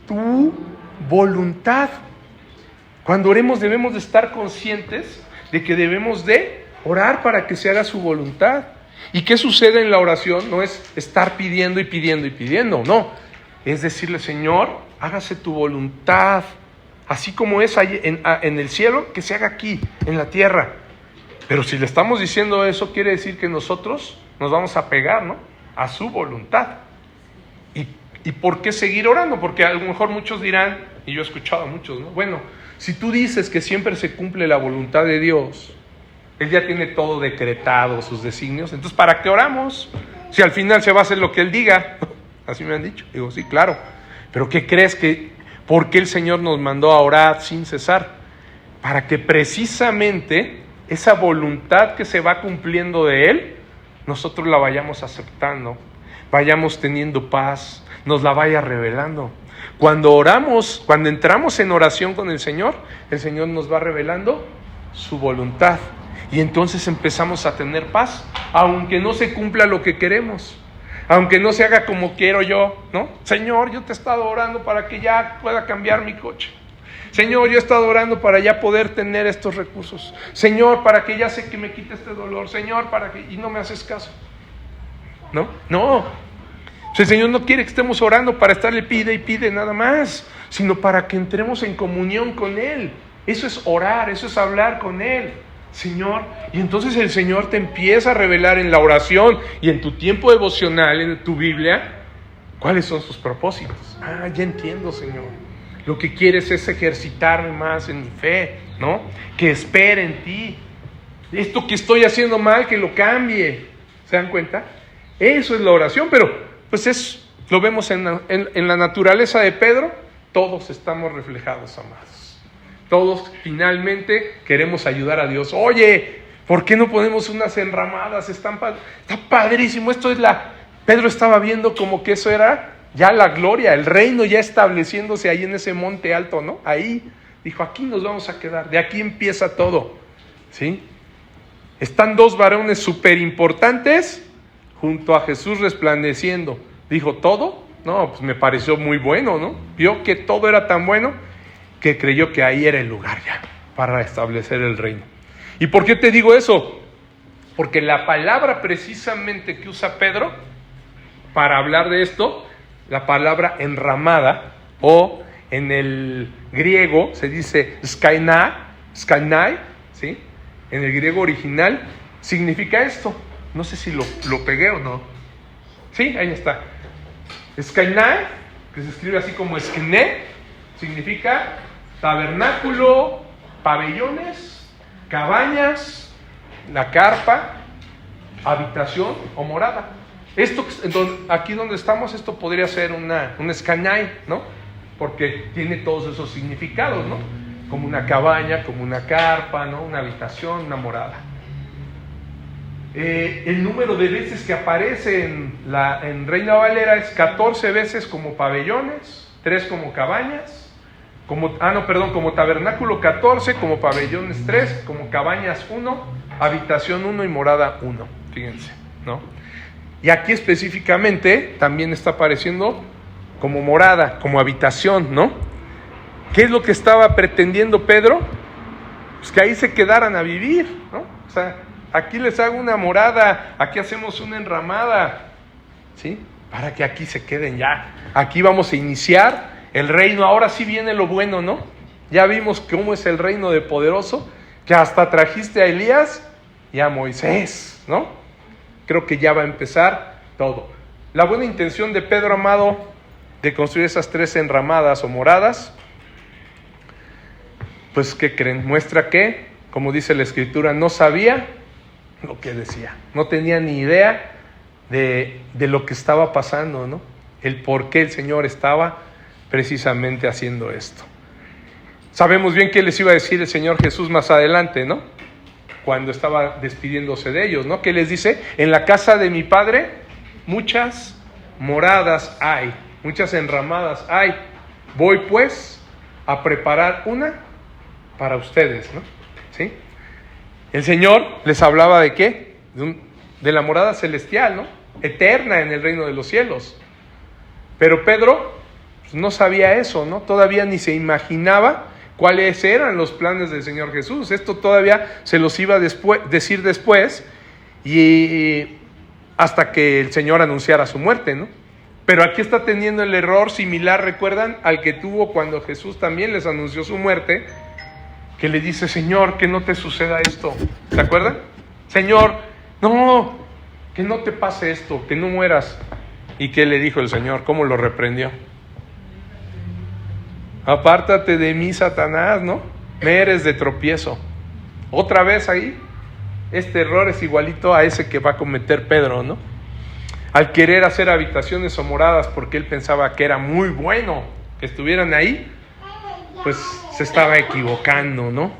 Speaker 1: tu voluntad. Cuando oremos debemos de estar conscientes de que debemos de orar para que se haga su voluntad. ¿Y qué sucede en la oración? No es estar pidiendo y pidiendo y pidiendo, no. Es decirle, Señor, hágase tu voluntad, así como es en el cielo, que se haga aquí, en la tierra. Pero si le estamos diciendo eso, quiere decir que nosotros nos vamos a pegar, ¿no? A su voluntad. ¿Y por qué seguir orando? Porque a lo mejor muchos dirán, y yo he escuchado a muchos, ¿no? Bueno, si tú dices que siempre se cumple la voluntad de Dios, Él ya tiene todo decretado, sus designios, entonces ¿para qué oramos? Si al final se va a hacer lo que Él diga. Así me han dicho. Digo, sí, claro. Pero ¿qué crees que? ¿Por qué el Señor nos mandó a orar sin cesar? Para que precisamente esa voluntad que se va cumpliendo de Él, nosotros la vayamos aceptando, vayamos teniendo paz, nos la vaya revelando. Cuando oramos, cuando entramos en oración con el Señor nos va revelando su voluntad. Y entonces empezamos a tener paz, aunque no se cumpla lo que queremos, aunque no se haga como quiero yo, ¿no? Señor, yo te he estado orando para que ya pueda cambiar mi coche. Señor, yo he estado orando para ya poder tener estos recursos. Señor, para que ya sé que me quite este dolor. Señor, para que... Y no me haces caso. ¿No? No. El Señor no quiere que estemos orando para estarle pide y pide nada más, sino para que entremos en comunión con Él. Eso es orar, eso es hablar con Él. Señor, y entonces el Señor te empieza a revelar en la oración y en tu tiempo devocional, en tu Biblia, cuáles son sus propósitos. Ya entiendo, Señor. Lo que quieres es ejercitarme más en mi fe, ¿no? Que espere en ti. Esto que estoy haciendo mal, que lo cambie. ¿Se dan cuenta? Eso es la oración, pero pues lo vemos en la naturaleza de Pedro. Todos estamos reflejados, amados. Todos finalmente queremos ayudar a Dios. Oye, ¿por qué no ponemos unas enramadas? Está padrísimo. Pedro estaba viendo como que eso era ya la gloria, el reino ya estableciéndose ahí en ese monte alto, ¿no? Ahí dijo, aquí nos vamos a quedar, de aquí empieza todo, ¿sí? Están dos varones súper importantes junto a Jesús resplandeciendo. Dijo, ¿todo? No, pues me pareció muy bueno, ¿no? Vio que todo era tan bueno que creyó que ahí era el lugar ya para establecer el reino. ¿Y por qué te digo eso? Porque la palabra precisamente que usa Pedro para hablar de esto, la palabra enramada, o en el griego se dice skainai, ¿sí? En el griego original significa esto. No sé si lo pegué o no. Sí, ahí está. Skainai, que se escribe así como skne, significa tabernáculo, pabellones, cabañas, la carpa, habitación o morada. Esto, aquí donde estamos, esto podría ser un skainai, ¿no? Porque tiene todos esos significados, ¿no? Como una cabaña, como una carpa, ¿no? Una habitación, una morada. El número de veces que aparece en Reina Valera es 14 veces como pabellones, 3 como cabañas, como tabernáculo 14, como pabellones 3, como cabañas 1, habitación 1 y morada 1. Fíjense, ¿no? Y aquí específicamente también está apareciendo como morada, como habitación, ¿no? ¿Qué es lo que estaba pretendiendo Pedro? Pues que ahí se quedaran a vivir, ¿no? O sea, aquí les hago una morada, aquí hacemos una enramada, ¿sí? Para que aquí se queden ya. Aquí vamos a iniciar el reino. Ahora sí viene lo bueno, ¿no? Ya vimos cómo es el reino de poderoso, que hasta trajiste a Elías y a Moisés, ¿no? Creo que ya va a empezar todo. La buena intención de Pedro, amado, de construir esas 3 enramadas o moradas, pues ¿qué creen? Muestra que, como dice la Escritura, no sabía lo que decía. No tenía ni idea de lo que estaba pasando, ¿no? El por qué el Señor estaba precisamente haciendo esto. Sabemos bien qué les iba a decir el Señor Jesús más adelante, ¿no? Cuando estaba despidiéndose de ellos, ¿no? ¿Qué les dice? En la casa de mi Padre muchas moradas hay, muchas enramadas hay. Voy pues a preparar una para ustedes, ¿no? ¿Sí? El Señor les hablaba ¿de qué? De la morada celestial, ¿no? Eterna en el reino de los cielos. Pero Pedro pues, no sabía eso, ¿no? Todavía ni se imaginaba cuáles eran los planes del Señor Jesús. Esto todavía se los iba a decir después y hasta que el Señor anunciara su muerte, ¿no? Pero aquí está teniendo el error similar, ¿recuerdan? Al que tuvo cuando Jesús también les anunció su muerte, que le dice, Señor, que no te suceda esto. ¿Se acuerdan? Señor, no, que no te pase esto, que no mueras. ¿Y qué le dijo el Señor? ¿Cómo lo reprendió? Apártate de mí, Satanás, ¿no? Me eres de tropiezo. Otra vez ahí, este error es igualito a ese que va a cometer Pedro, ¿no? Al querer hacer habitaciones o moradas porque él pensaba que era muy bueno que estuvieran ahí, pues se estaba equivocando, ¿no?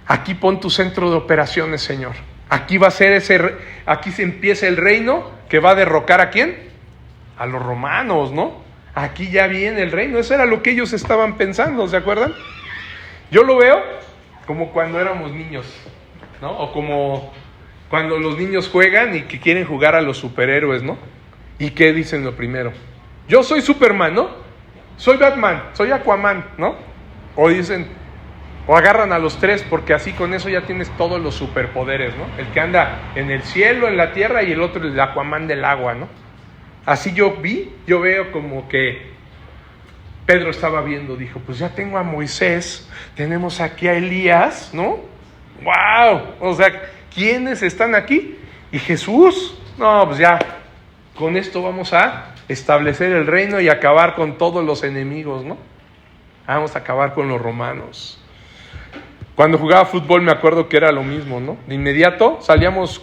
Speaker 1: Aquí pon tu centro de operaciones, Señor. Aquí va a ser aquí se empieza el reino que va a derrocar ¿a quién? A los romanos, ¿no? Aquí ya viene el reino. Eso era lo que ellos estaban pensando, ¿se acuerdan? Yo lo veo como cuando éramos niños, ¿no? O como cuando los niños juegan y que quieren jugar a los superhéroes, ¿no? ¿Y qué dicen lo primero? Yo soy Superman, ¿no? Soy Batman, soy Aquaman, ¿no? O dicen, o agarran a los tres porque así con eso ya tienes todos los superpoderes, ¿no? El que anda en el cielo, en la tierra y el otro el Aquaman del agua, ¿no? Así yo veo como que Pedro estaba viendo, dijo, pues ya tengo a Moisés, tenemos aquí a Elías, ¿no? ¡Wow! O sea, ¿quiénes están aquí? ¿Y Jesús? No, pues ya, con esto vamos a establecer el reino y acabar con todos los enemigos, ¿no? Vamos a acabar con los romanos. Cuando jugaba fútbol me acuerdo que era lo mismo, ¿no? De inmediato salíamos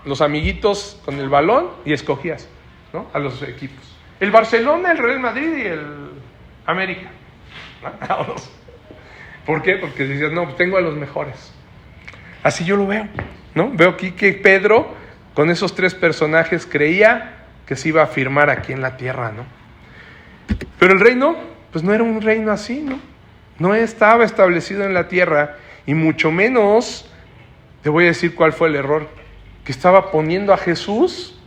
Speaker 1: los amiguitos con el balón y escogías, ¿no? A los equipos. El Barcelona, el Real Madrid y el América, ¿no? ¿Por qué? Porque decías, no, pues tengo a los mejores. Así yo lo veo, ¿no? Veo aquí que Pedro, con esos tres personajes, creía que se iba a firmar aquí en la tierra, ¿no? Pero el reino, pues no era un reino así, ¿no? No estaba establecido en la tierra, y mucho menos, te voy a decir cuál fue el error, que estaba poniendo a Jesús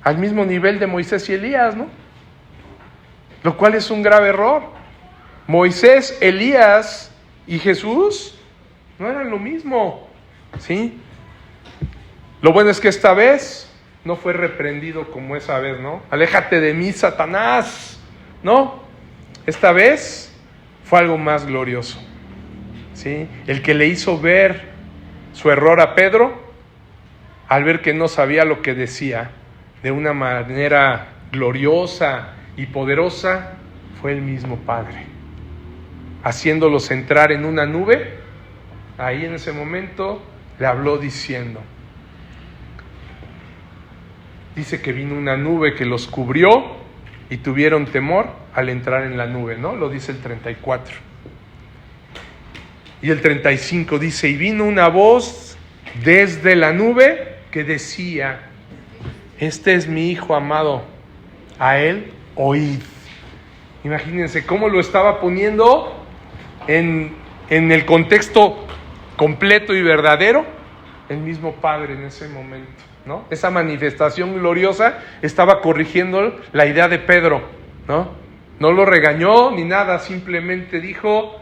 Speaker 1: al mismo nivel de Moisés y Elías, ¿no? Lo cual es un grave error. Moisés, Elías y Jesús no eran lo mismo, ¿sí? Lo bueno es que esta vez no fue reprendido como esa vez, ¿no? Aléjate de mí, Satanás, ¿no? Esta vez fue algo más glorioso, ¿sí? El que le hizo ver su error a Pedro, al ver que no sabía lo que decía, de una manera gloriosa y poderosa, fue el mismo Padre, haciéndolos entrar en una nube. Ahí en ese momento le habló diciendo, dice que vino una nube que los cubrió y tuvieron temor al entrar en la nube, ¿no? Lo dice el 34. Y el 35 dice, y vino una voz desde la nube que decía, este es mi Hijo amado, a él oíd. Imagínense cómo lo estaba poniendo en el contexto completo y verdadero, el mismo Padre en ese momento, ¿no? Esa manifestación gloriosa estaba corrigiendo la idea de Pedro, ¿no? No lo regañó ni nada, simplemente dijo,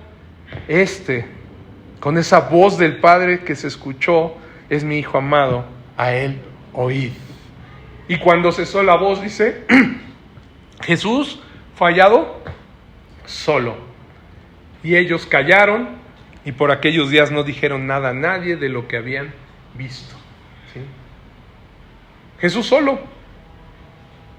Speaker 1: con esa voz del Padre que se escuchó, es mi Hijo amado, a él oíd. Y cuando cesó la voz, dice, Jesús fue hallado solo. Y ellos callaron y por aquellos días no dijeron nada a nadie de lo que habían visto, ¿sí? Jesús solo.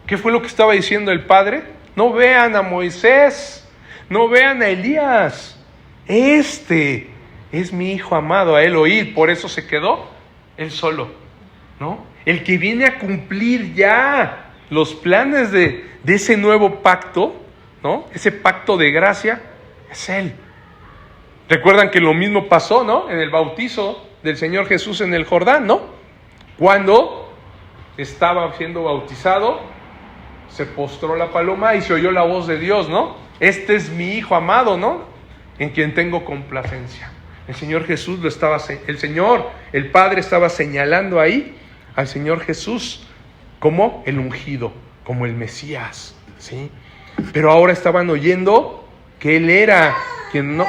Speaker 1: ¿Qué fue lo que estaba diciendo el Padre? No vean a Moisés, no vean a Elías. Este es mi Hijo amado, a él oíd. Por eso se quedó él solo. ¿no? El que viene a cumplir ya los planes de ese nuevo pacto, ¿no? Ese pacto de gracia, es Él. Recuerdan que lo mismo pasó, ¿no? En el bautizo del Señor Jesús en el Jordán, ¿no? Cuando estaba siendo bautizado, se postró la paloma y se oyó la voz de Dios, ¿no? Este es mi Hijo amado, ¿no? En quien tengo complacencia. El Señor Jesús el Padre estaba señalando ahí al Señor Jesús como el ungido, como el Mesías, ¿sí? Pero ahora estaban oyendo que Él era quien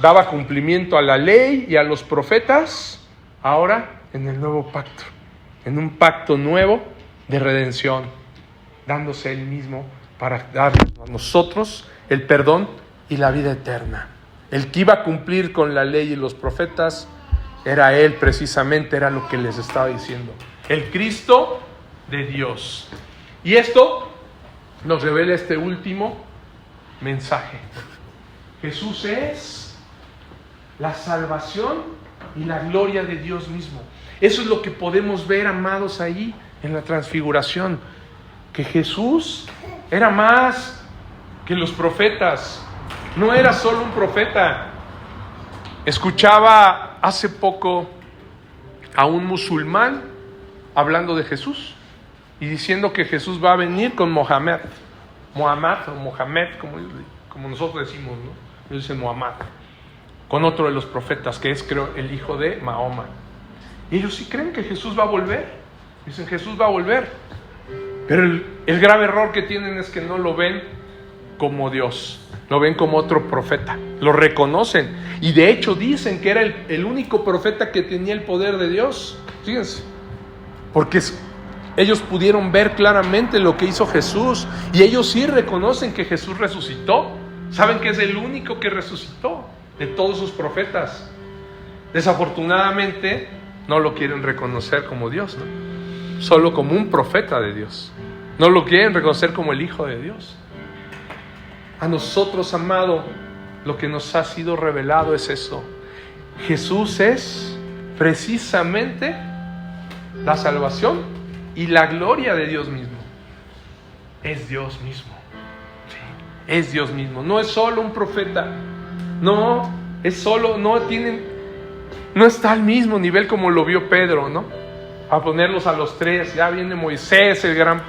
Speaker 1: daba cumplimiento a la ley y a los profetas, ahora en el nuevo pacto, en un pacto nuevo de redención, dándose Él mismo para darnos a nosotros el perdón y la vida eterna. El que iba a cumplir con la ley y los profetas era Él precisamente, era lo que les estaba diciendo. El Cristo de Dios. Y esto nos revela este último mensaje. Jesús es la salvación y la gloria de Dios mismo. Eso es lo que podemos ver, amados, ahí en la transfiguración. Que Jesús era más que los profetas. No era solo un profeta. Escuchaba hace poco a un musulmán hablando de Jesús y diciendo que Jesús va a venir con Mohamed, como nosotros decimos, ¿no? Ellos dicen Muhammad, con otro de los profetas que es, creo, el hijo de Mahoma. Y ellos sí creen que Jesús va a volver. Dicen, Jesús va a volver. Pero el grave error que tienen es que no lo ven como Dios, lo ven como otro profeta, lo reconocen y de hecho dicen que era el único profeta que tenía el poder de Dios. Fíjense, porque ellos pudieron ver claramente lo que hizo Jesús y ellos sí reconocen que Jesús resucitó, saben que es el único que resucitó de todos sus profetas. Desafortunadamente no lo quieren reconocer como Dios, ¿no? Solo como un profeta de Dios, no lo quieren reconocer como el Hijo de Dios. A nosotros, amado, lo que nos ha sido revelado es eso. Jesús es precisamente la salvación y la gloria de Dios mismo. Es Dios mismo. Sí, es Dios mismo. No es solo un profeta. No está al mismo nivel como lo vio Pedro, ¿no? A ponerlos a los tres. Ya viene Moisés, el gran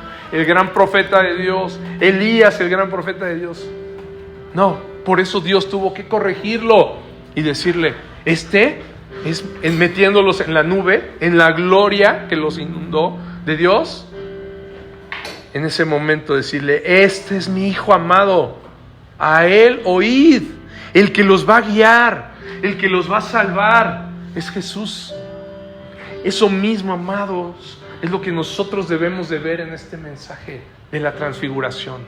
Speaker 1: profeta de Dios, Elías, el gran profeta de Dios. No, por eso Dios tuvo que corregirlo y decirle, metiéndolos en la nube, en la gloria que los inundó de Dios, en ese momento decirle, este es mi Hijo amado, a Él oíd, el que los va a guiar, el que los va a salvar, es Jesús. Eso mismo, amados, es lo que nosotros debemos de ver en este mensaje de la transfiguración.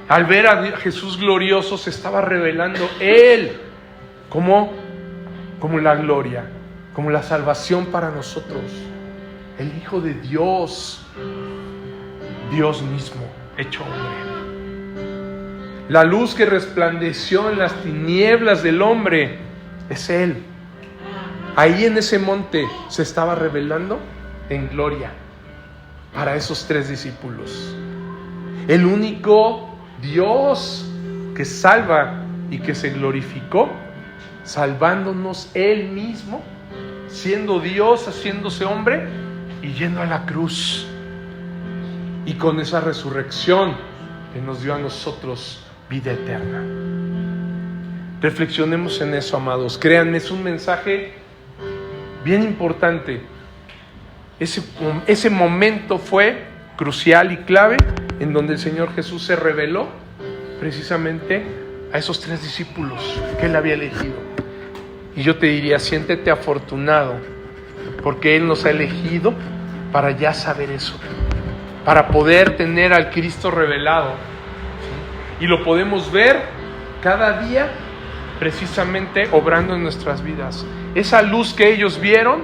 Speaker 1: Al ver a Jesús glorioso se estaba revelando Él como la gloria, como la salvación para nosotros. El Hijo de Dios, Dios mismo, hecho hombre. La luz que resplandeció en las tinieblas del hombre es Él. Ahí en ese monte se estaba revelando en gloria para esos 3 discípulos. El único Dios que salva y que se glorificó, salvándonos Él mismo, siendo Dios, haciéndose hombre y yendo a la cruz. Y con esa resurrección que nos dio a nosotros vida eterna. Reflexionemos en eso, amados. Créanme, es un mensaje bien importante. Ese momento fue crucial y clave en donde el Señor Jesús se reveló precisamente a esos 3 discípulos que Él había elegido. Y yo te diría, siéntete afortunado porque Él nos ha elegido para ya saber eso, para poder tener al Cristo revelado, ¿sí? Y lo podemos ver cada día precisamente obrando en nuestras vidas. Esa luz que ellos vieron,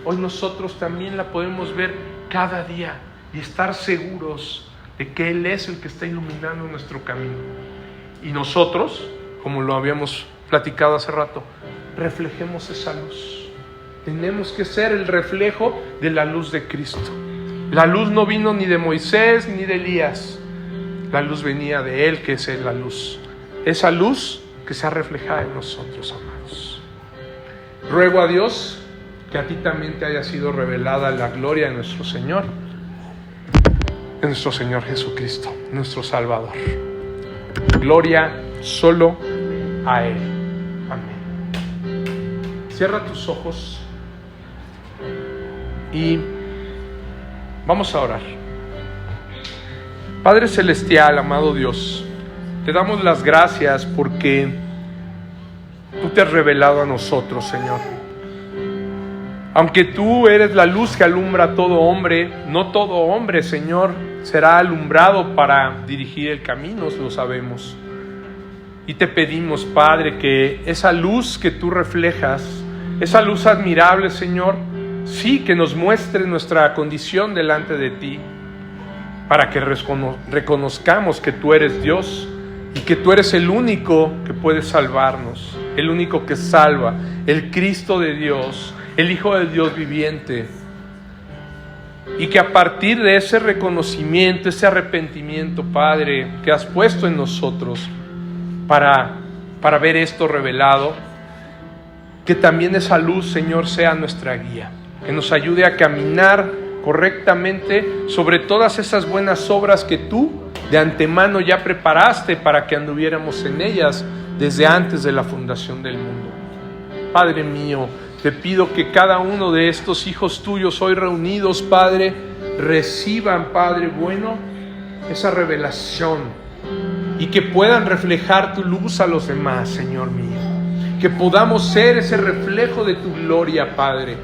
Speaker 1: hoy nosotros también la podemos ver cada día y estar seguros de que Él es el que está iluminando nuestro camino. Y nosotros, como lo habíamos platicado hace rato, reflejemos esa luz. Tenemos que ser el reflejo de la luz de Cristo. La luz no vino ni de Moisés ni de Elías. La luz venía de Él, que es la luz. Esa luz que se ha reflejado en nosotros, amados. Ruego a Dios que a ti también te haya sido revelada la gloria de nuestro Señor Jesucristo, nuestro Salvador. Gloria solo a Él. Amén. Cierra tus ojos y vamos a orar. Padre Celestial, amado Dios, te damos las gracias porque tú te has revelado a nosotros, Señor. Aunque tú eres la luz que alumbra a todo hombre, no todo hombre, Señor, será alumbrado para dirigir el camino, lo sabemos. Y te pedimos, Padre, que esa luz que tú reflejas, esa luz admirable, Señor, sí, que nos muestre nuestra condición delante de ti, para que reconozcamos que tú eres Dios y que tú eres el único que puede salvarnos, el único que salva, el Cristo de Dios, el Hijo de Dios viviente. Y que a partir de ese reconocimiento, ese arrepentimiento, Padre, que has puesto en nosotros para ver esto revelado, que también esa luz, Señor, sea nuestra guía, que nos ayude a caminar correctamente sobre todas esas buenas obras que tú de antemano ya preparaste para que anduviéramos en ellas desde antes de la fundación del mundo. Padre mío, te pido que cada uno de estos hijos tuyos hoy reunidos, Padre, reciban, Padre bueno, esa revelación y que puedan reflejar tu luz a los demás, Señor mío. Que podamos ser ese reflejo de tu gloria, Padre.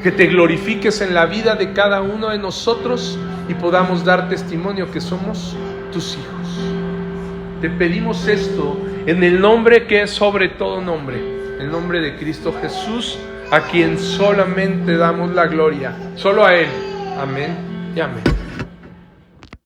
Speaker 1: Que te glorifiques en la vida de cada uno de nosotros y podamos dar testimonio que somos tus hijos. Te pedimos esto en el nombre que es sobre todo nombre, el nombre de Cristo Jesús, a quien solamente damos la gloria, solo a Él. Amén y amén.